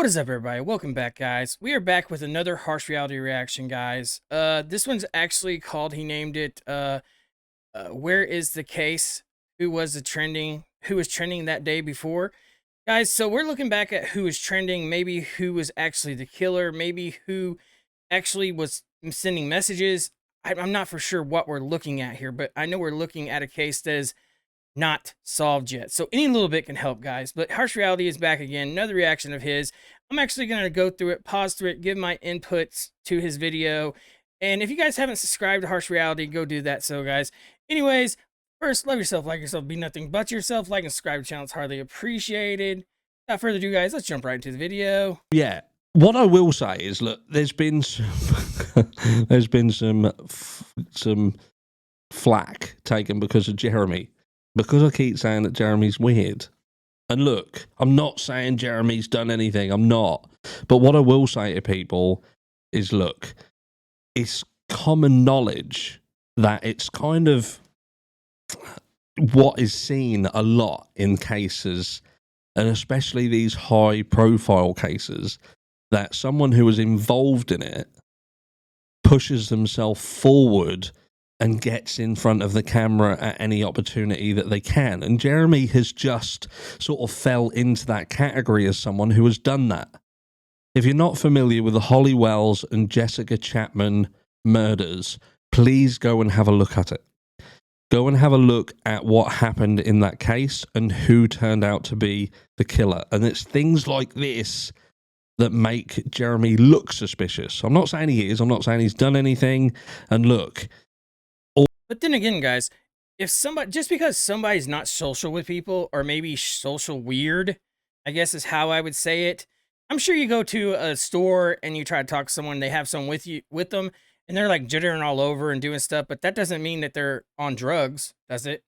What is up, everybody? Welcome back, guys. We are back with another harsh reality reaction, guys. This one's actually called, he named it, Where is the Case? Who was trending that day before? Guys, so we're looking back at who was trending, maybe who was actually the killer, maybe who actually was sending messages. I'm not for sure what we're looking at here, but I know we're looking at a case that is not solved yet. So any little bit can help, guys. But Harsh Reality is back again, another reaction of his. I'm actually going to go through it, pause through it, give my inputs to his video. And if you guys haven't subscribed to Harsh Reality, go do that. So, guys, anyways, first, love yourself, like yourself, be nothing but yourself. Like and subscribe to the channel, it's hardly appreciated. Without further ado, guys, let's jump right into the video. Yeah. What I will say is, look, there's been some flack taken because of Jeremy. Because I keep saying that Jeremy's weird. And look, I'm not saying Jeremy's done anything. I'm not. But what I will say to people is, look, it's common knowledge that it's kind of what is seen a lot in cases, and especially these high-profile cases, that someone who is involved in it pushes themselves forward and gets in front of the camera at any opportunity that they can. And Jeremy has just sort of fell into that category as someone who has done that. If you're not familiar with the Holly Wells and Jessica Chapman murders, please go and have a look at it. Go and have a look at what happened in that case and who turned out to be the killer. And it's things like this that make Jeremy look suspicious. I'm not saying he is. I'm not saying he's done anything. And look. But then again, guys, if somebody, just because somebody's not social with people, or maybe social weird, I guess is how I would say it. I'm sure you go to a store and you try to talk to someone, they have someone with them, and they're like jittering all over and doing stuff, but that doesn't mean that they're on drugs, does it?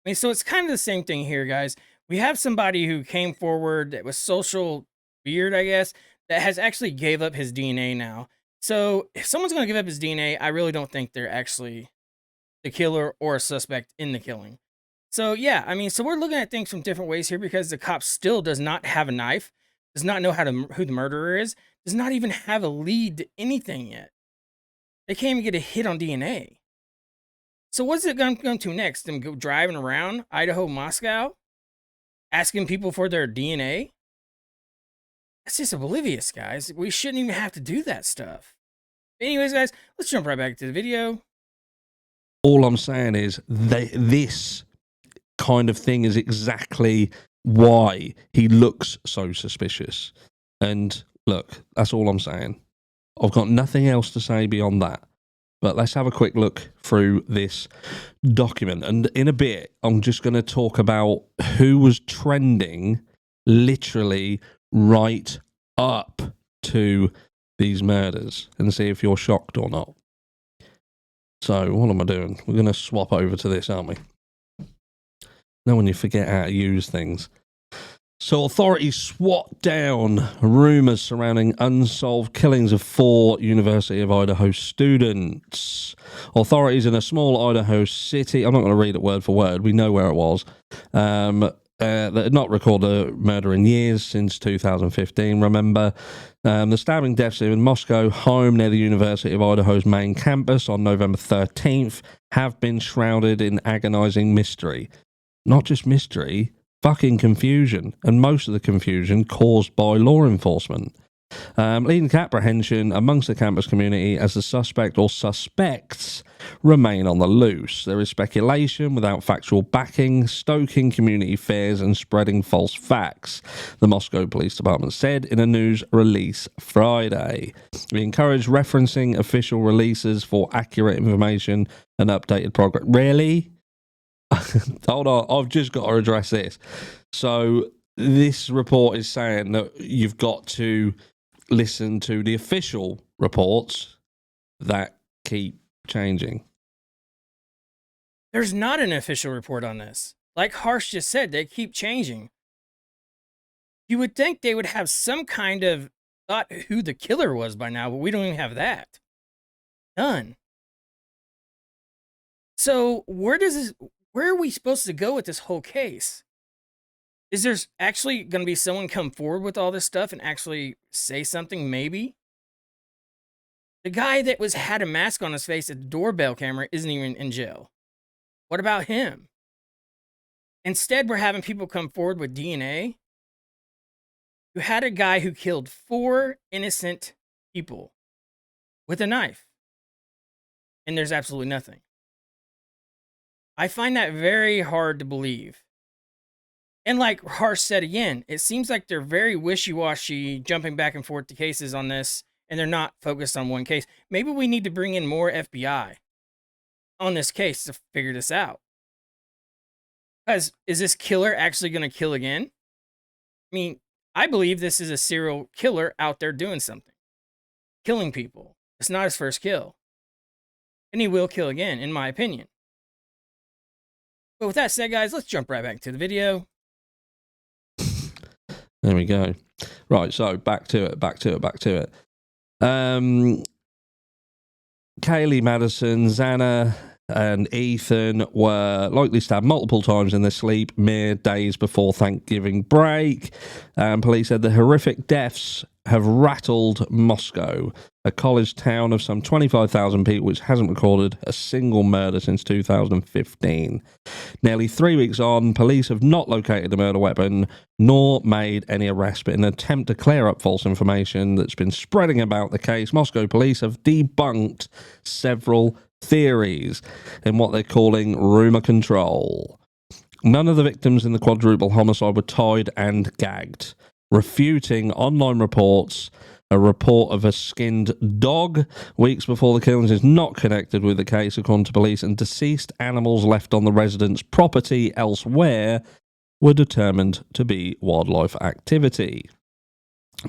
I mean, so it's kind of the same thing here, guys. We have somebody who came forward that was social weird, I guess, that has actually gave up his DNA now. So if someone's going to give up his DNA, I really don't think they're actually the killer or a suspect in the killing. So yeah, I mean, so we're looking at things from different ways here, because the cop still does not have a knife, does not know who the murderer is, does not even have a lead to anything yet. They can't even get a hit on DNA. So what's it going to next? Them go driving around Idaho, Moscow, asking people for their DNA? That's just oblivious, guys. We shouldn't even have to do that stuff. Anyways, guys, let's jump right back to the video. All I'm saying is this kind of thing is exactly why he looks so suspicious. And look, that's all I'm saying. I've got nothing else to say beyond that. But let's have a quick look through this document. And in a bit, I'm just going to talk about who was trending literally right up to these murders and see if you're shocked or not. So what am I doing? We're going to swap over to this, aren't we? Now when you forget how to use things. So authorities swat down rumours surrounding unsolved killings of 4 University of Idaho students. Authorities in a small Idaho city, I'm not going to read it word for word, we know where it was, that had not recorded a murder in years, since 2015, remember. The stabbing deaths in Moscow, home near the University of Idaho's main campus on November 13th, have been shrouded in agonizing mystery. Not just mystery, fucking confusion, and most of the confusion caused by law enforcement. Leading to apprehension amongst the campus community as the suspect or suspects remain on the loose. There is speculation without factual backing, stoking community fears and spreading false facts, the Moscow Police Department said in a news release Friday. We encourage referencing official releases for accurate information and updated progress. Really? Hold on, I've just got to address this. So this report is saying that you've got to listen to the official reports that keep changing. There's not an official report on this. Like Harsh just said, they keep changing. You would think they would have some kind of thought who the killer was by now, but we don't even have that. None. So where are we supposed to go with this whole case? Is there actually going to be someone come forward with all this stuff and actually say something? Maybe the guy that had a mask on his face at the doorbell camera isn't even in jail. What about him? Instead, we're having people come forward with DNA. You had a guy who killed 4 innocent people with a knife, and there's absolutely nothing. I find that very hard to believe. And like Harsh said again, it seems like they're very wishy-washy, jumping back and forth to cases on this, and they're not focused on one case. Maybe we need to bring in more FBI on this case to figure this out. Because is this killer actually going to kill again? I mean, I believe this is a serial killer out there doing something, killing people. It's not his first kill. And he will kill again, in my opinion. But with that said, guys, let's jump right back to the video. There we go. Right, so back to it. Kaylee Madison, Xana, and Ethan were likely stabbed multiple times in their sleep mere days before Thanksgiving break. Police said the horrific deaths have rattled Moscow, a college town of some 25,000 people which hasn't recorded a single murder since 2015. Nearly 3 weeks on, police have not located the murder weapon nor made any arrests, but in an attempt to clear up false information that's been spreading about the case, Moscow police have debunked several theories in what they're calling rumour control. None of the victims in the quadruple homicide were tied and gagged, refuting online reports. A report of a skinned dog weeks before the killings is not connected with the case, according to police, and deceased animals left on the resident's property elsewhere were determined to be wildlife activity.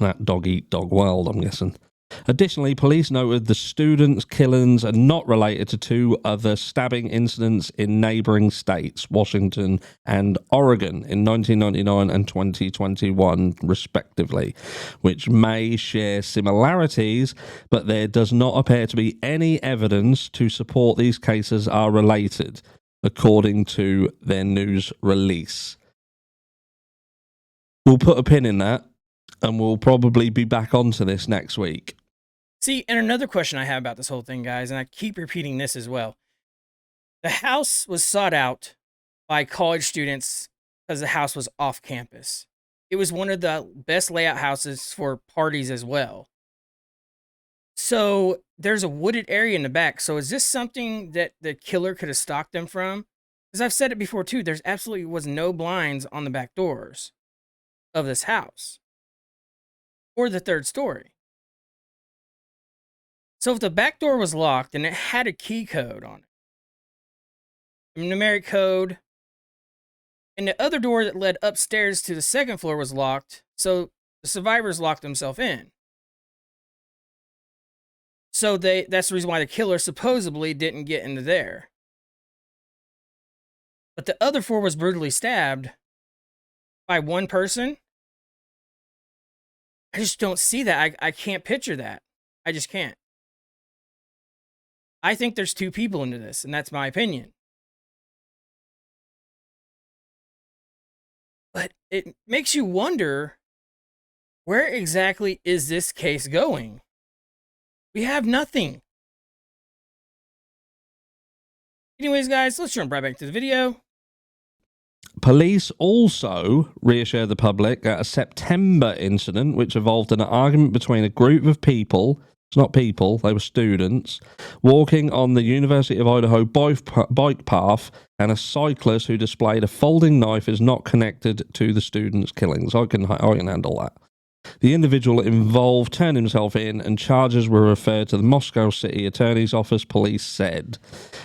That dog eat dog world, I'm guessing. Additionally, police noted the students' killings are not related to 2 other stabbing incidents in neighbouring states, Washington and Oregon, in 1999 and 2021, respectively, which may share similarities, but there does not appear to be any evidence to support these cases are related, according to their news release. We'll put a pin in that, and we'll probably be back onto this next week. See, and another question I have about this whole thing, guys, and I keep repeating this as well. The house was sought out by college students because the house was off campus. It was one of the best layout houses for parties as well. So there's a wooded area in the back. So is this something that the killer could have stalked them from? Because I've said it before too, there's absolutely was no blinds on the back doors of this house or the 3rd story. So if the back door was locked and it had a key code on it, a numeric code, and the other door that led upstairs to the 2nd floor was locked, so the survivors locked themselves in. So that's the reason why the killer supposedly didn't get into there. But the other 4 was brutally stabbed by one person. I just don't see that. I can't picture that. I just can't. I think there's 2 people into this, and that's my opinion. But it makes you wonder, where exactly is this case going? We have nothing. Anyways, guys, let's jump right back to the video. Police also reassured the public at a September incident which involved an argument between a group of people, it's not people, they were students, walking on the University of Idaho bike path, and a cyclist who displayed a folding knife is not connected to the students' killings. I can handle that. The individual involved turned himself in and charges were referred to the Moscow City Attorney's Office, police said.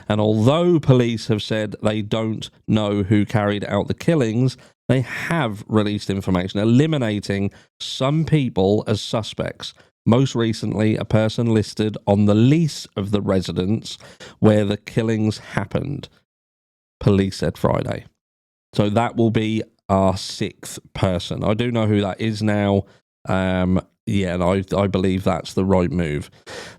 And although police have said they don't know who carried out the killings, they have released information eliminating some people as suspects. Most recently, a person listed on the lease of the residence where the killings happened, police said Friday. So that will be our 6th person. I do know who that is now. Yeah, and I believe that's the right move.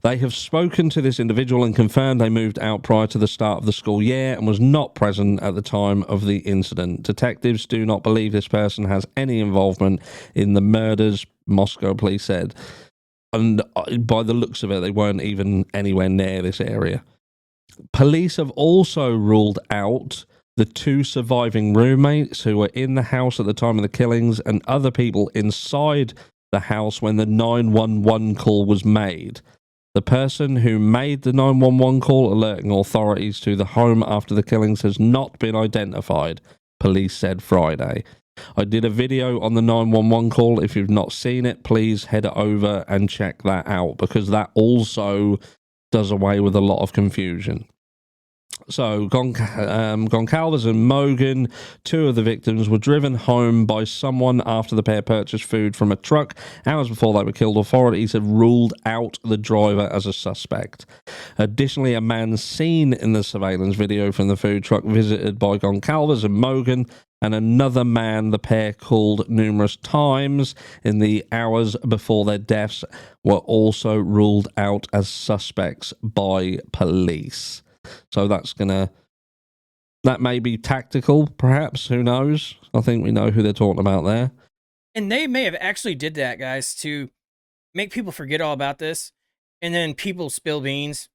They have spoken to this individual and confirmed they moved out prior to the start of the school year and was not present at the time of the incident. Detectives do not believe this person has any involvement in the murders, Moscow police said. And by the looks of it, they weren't even anywhere near this area. Police have also ruled out the 2 surviving roommates who were in the house at the time of the killings and other people inside the house when the 911 call was made. The person who made the 911 call alerting authorities to the home after the killings has not been identified, police said Friday. I did a video on the 911 call. If you've not seen it, please head over and check that out, because that also does away with a lot of confusion. So, Goncalves and Mogan, 2 of the victims, were driven home by someone after the pair purchased food from a truck. Hours before they were killed, authorities have ruled out the driver as a suspect. Additionally, a man seen in the surveillance video from the food truck visited by Goncalves and Mogan, and another man the pair called numerous times in the hours before their deaths, were also ruled out as suspects by police. So that may be tactical, perhaps. Who knows? I think we know who they're talking about there. And they may have actually did that, guys, to make people forget all about this, and then people spill beans.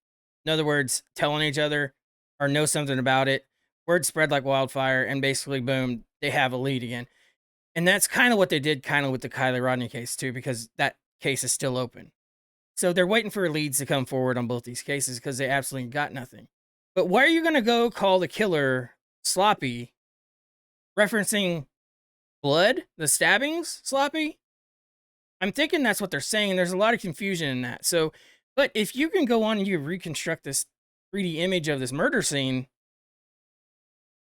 In other words, telling each other or know something about it. Word spread like wildfire, and basically, boom, they have a lead again. And that's kind of what they did kind of with the Kylie Rodney case, too, because that case is still open. So they're waiting for leads to come forward on both these cases because they absolutely got nothing. But why are you going to go call the killer sloppy, referencing blood, the stabbings sloppy? I'm thinking that's what they're saying. There's a lot of confusion in that. So, but if you can go on and you reconstruct this 3D image of this murder scene,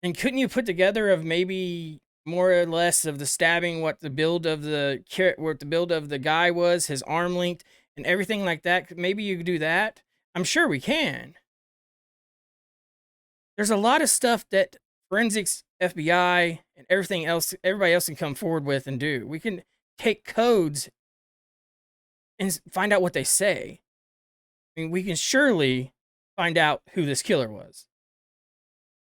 then couldn't you put together of maybe more or less of the stabbing, what the build of the guy was, his arm length, and everything like that? Maybe you could do that. I'm sure we can. There's a lot of stuff that forensics, FBI, and everything else, everybody else can come forward with and do. We can take codes and find out what they say. I mean, we can surely find out who this killer was.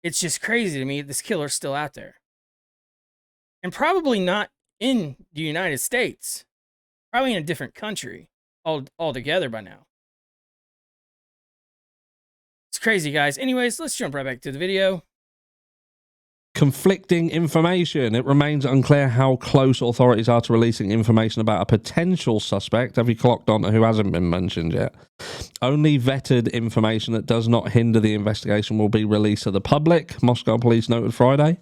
It's just crazy to me this killer's still out there. And probably not in the United States. Probably in a different country altogether by now. It's crazy, guys. Anyways, let's jump right back to the video. Conflicting information. It remains unclear how close authorities are to releasing information about a potential suspect. Have you clocked on who hasn't been mentioned yet? Only vetted information that does not hinder the investigation will be released to the public, Moscow police noted Friday.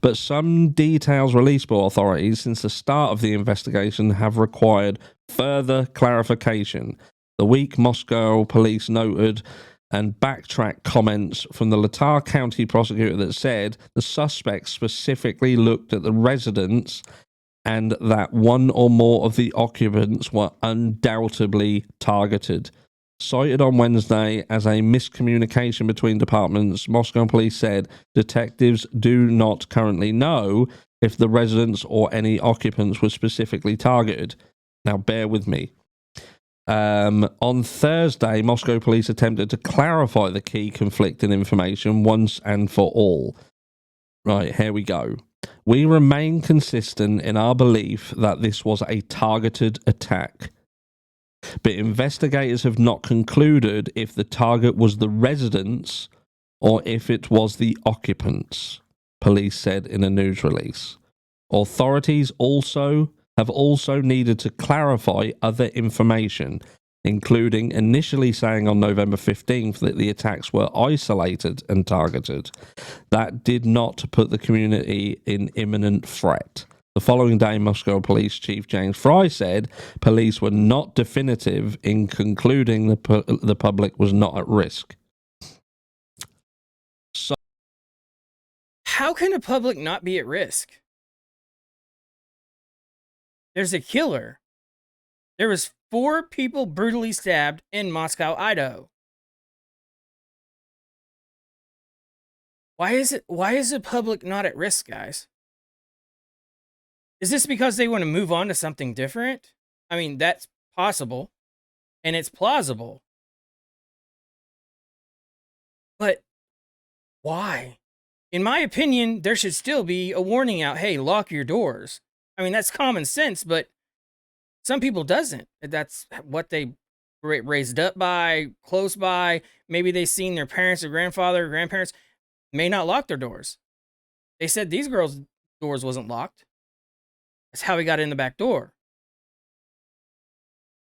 But some details released by authorities since the start of the investigation have required further clarification. The week Moscow police noted and backtrack comments from the Latah County prosecutor that said the suspect specifically looked at the residence and that one or more of the occupants were undoubtedly targeted. Cited on Wednesday as a miscommunication between departments, Moscow police said detectives do not currently know if the residents or any occupants were specifically targeted. Now, bear with me. On Thursday, Moscow police attempted to clarify the key conflicting information once and for all. Right, here we go. We remain consistent in our belief that this was a targeted attack, but investigators have not concluded if the target was the residents or if it was the occupants, police said in a news release. Authorities have also needed to clarify other information, including initially saying on November 15th that the attacks were isolated and targeted. That did not put the community in imminent threat. The following day, Moscow Police Chief James Fry said police were not definitive in concluding the public was not at risk. So, how can the public not be at risk? There's a killer. There was 4 people brutally stabbed in Moscow, Idaho. Why is the public not at risk, guys? Is this because they want to move on to something different? I mean, that's possible and it's plausible. But why? In my opinion, there should still be a warning out, hey, lock your doors. I mean, that's common sense, but some people doesn't. That's what they raised up by, close by. Maybe they seen their parents or grandfather or grandparents may not lock their doors. They said these girls' doors wasn't locked. That's how we got in the back door.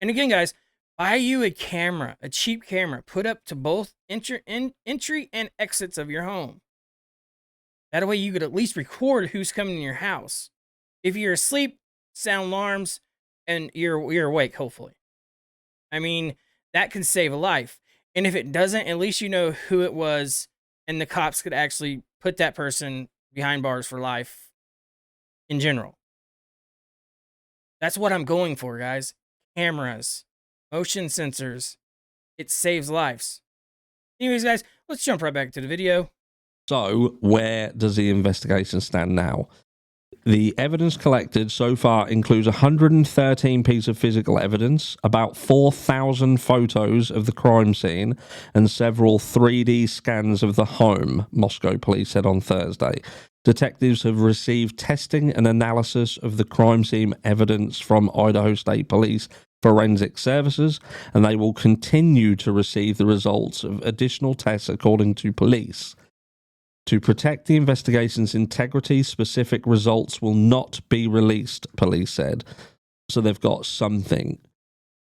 And again, guys, buy you a camera, a cheap camera, put up to both entry and exits of your home. That way you could at least record who's coming in your house. If you're asleep, sound alarms, and you're awake, hopefully. I mean, that can save a life. And if it doesn't, at least you know who it was, and the cops could actually put that person behind bars for life in general. That's what I'm going for, guys. Cameras, motion sensors. It saves lives. Anyways, guys, let's jump right back to the video. So, where does the investigation stand now? The evidence collected so far includes 113 pieces of physical evidence, about 4,000 photos of the crime scene, and several 3D scans of the home, Moscow police said on Thursday. Detectives have received testing and analysis of the crime scene evidence from Idaho State Police Forensic Services, and they will continue to receive the results of additional tests according to police. To protect the investigation's integrity, specific results will not be released, police said. So they've got something.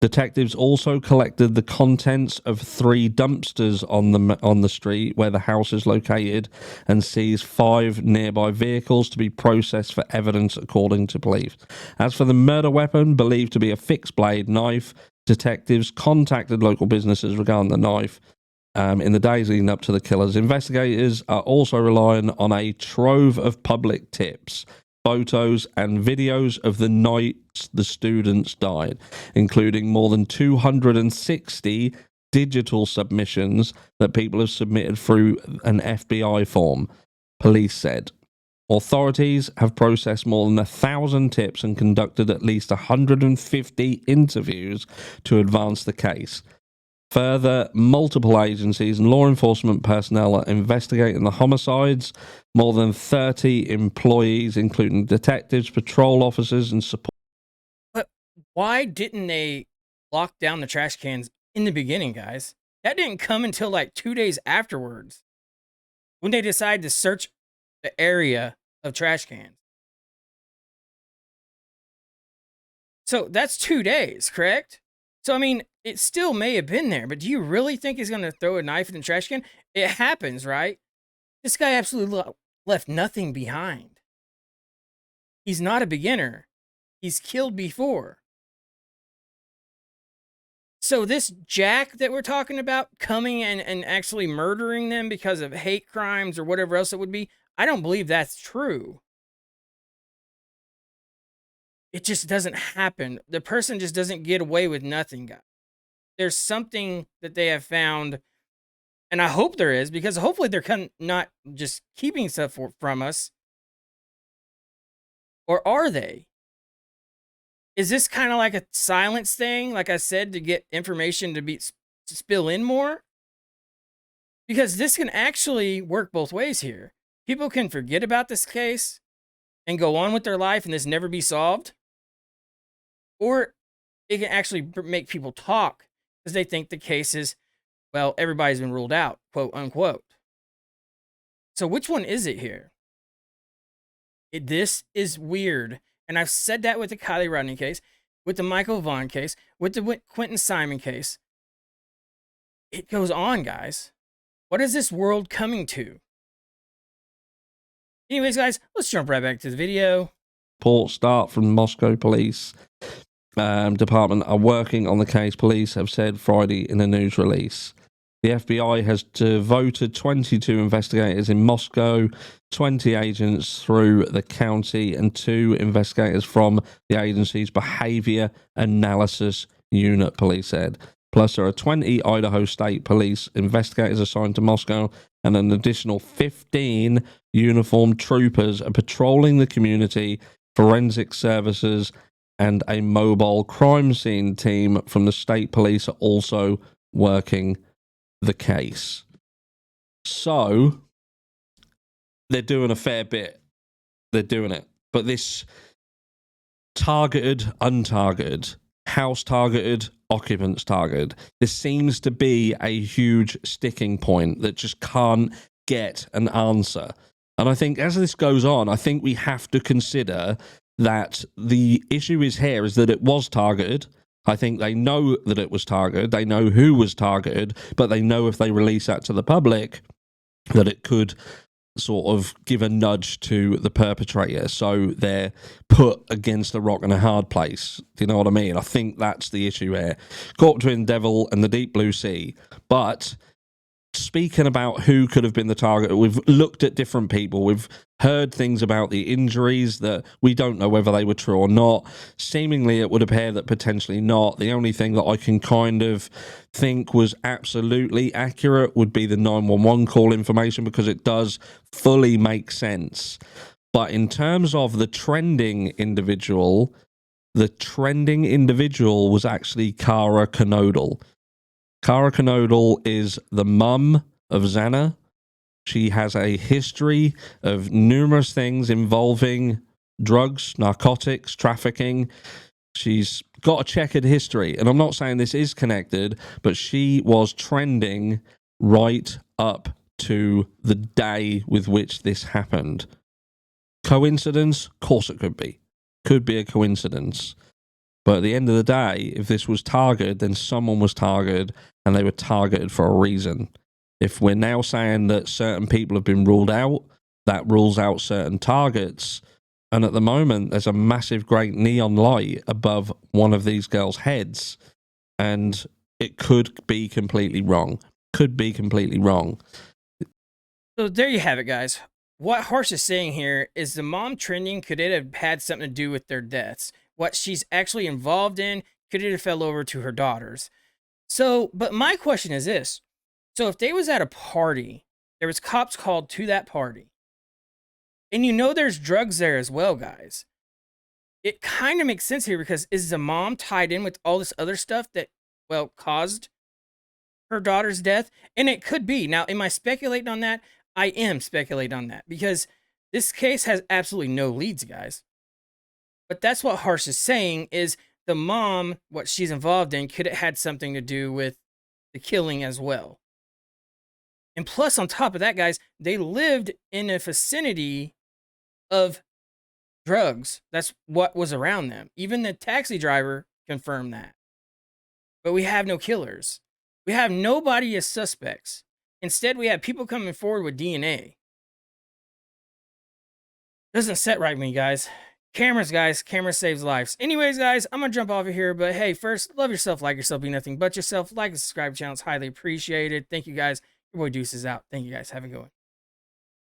Detectives also collected the contents of 3 dumpsters on the street where the house is located and seized 5 nearby vehicles to be processed for evidence, according to police. As for the murder weapon, believed to be a fixed blade knife, detectives contacted local businesses regarding the knife. In the days leading up to the killers, investigators are also relying on a trove of public tips, photos and videos of the nights the students died, including more than 260 digital submissions that people have submitted through an FBI form, police said. Authorities have processed more than 1,000 tips and conducted at least 150 interviews to advance the case. Further, multiple agencies and law enforcement personnel are investigating the homicides. More than 30 employees, including detectives, patrol officers, and support. But why didn't they lock down the trash cans in the beginning, guys? That didn't come until like 2 days afterwards, when they decided to search the area of trash cans. So that's 2 days, correct? So, I mean, it still may have been there, but do you really think he's going to throw a knife in the trash can? It happens, right? This guy absolutely left nothing behind. He's not a beginner. He's killed before. So this Jack that we're talking about coming and actually murdering them because of hate crimes or whatever else it would be, I don't believe that's true. It just doesn't happen. The person just doesn't get away with nothing, guys. There's something that they have found, and I hope there is, because hopefully they're not just keeping stuff from us. Or are they? Is this kind of like a silence thing, like I said, to get information to spill in more? Because this can actually work both ways here. People can forget about this case and go on with their life and this never be solved. Or it can actually make people talk because they think the case is, well, everybody's been ruled out, quote unquote. So which one is it here? This is weird. And I've said that with the Kylie Rodney case, with the Michael Vaughn case, with the Quentin Simon case. It goes on, guys. What is this world coming to? Anyways, guys, let's jump right back to the video. Report start from Moscow Police Department are working on the case, police have said Friday in a news release. The FBI has devoted 22 investigators in Moscow, 20 agents through the county, and 2 investigators from the agency's behavior analysis unit, police said. Plus, there are 20 Idaho State Police investigators assigned to Moscow, and an additional 15 uniformed troopers are patrolling the community, forensic services, and a mobile crime scene team from the state police are also working the case. So they're doing a fair bit. They're doing it. But this targeted, untargeted, house targeted, occupants targeted, this seems to be a huge sticking point that just can't get an answer. And I think as this goes on, I think we have to consider that the issue is that it was targeted. I think they know that it was targeted. They know who was targeted, but they know if they release that to the public, that it could sort of give a nudge to the perpetrator. So they're put against a rock and a hard place. Do you know what I mean? I think that's the issue here. Caught between the devil and the deep blue sea. But speaking about who could have been the target, we've looked at different people. We've heard things about the injuries that we don't know whether they were true or not. Seemingly, it would appear that potentially not. The only thing that I can kind of think was absolutely accurate would be the 911 call information, because it does fully make sense. But in terms of the trending individual was actually Cara Knodel. Cara Knodel is the mum of Xana. She has a history of numerous things involving drugs, narcotics, trafficking. She's got a checkered history, and I'm not saying this is connected, but she was trending right up to the day with which this happened. Coincidence? Of course it could be. Could be a coincidence. But at the end of the day, if this was targeted, then someone was targeted, and they were targeted for a reason. If we're now saying that certain people have been ruled out, that rules out certain targets. And at the moment, there's a massive great neon light above one of these girls' heads, and it could be completely wrong. Could be completely wrong. So there you have it, guys. What Harsh is saying here is the mom trending, could it have had something to do with their deaths? What she's actually involved in, could it have fell over to her daughters? So, but my question is this. So if they was at a party, there was cops called to that party, and you know there's drugs there as well, guys. It kind of makes sense here, because is the mom tied in with all this other stuff that, well, caused her daughter's death? And it could be. Now, am I speculating on that? I am speculating on that, because this case has absolutely no leads, guys. But that's what Harsh is saying, is the mom, what she's involved in, could it had something to do with the killing as well. And plus, on top of that, guys, they lived in a vicinity of drugs. That's what was around them. Even the taxi driver confirmed that. But we have no killers. We have nobody as suspects. Instead, we have people coming forward with DNA. Doesn't set right with me, guys. Cameras, guys. Camera saves lives. Anyways, guys, I'm going to jump off of here. But hey, first, love yourself, like yourself, be nothing but yourself. Like and subscribe to the channel. It's highly appreciated. Thank you, guys. Your boy Deuce is out. Thank you, guys. Have a good one.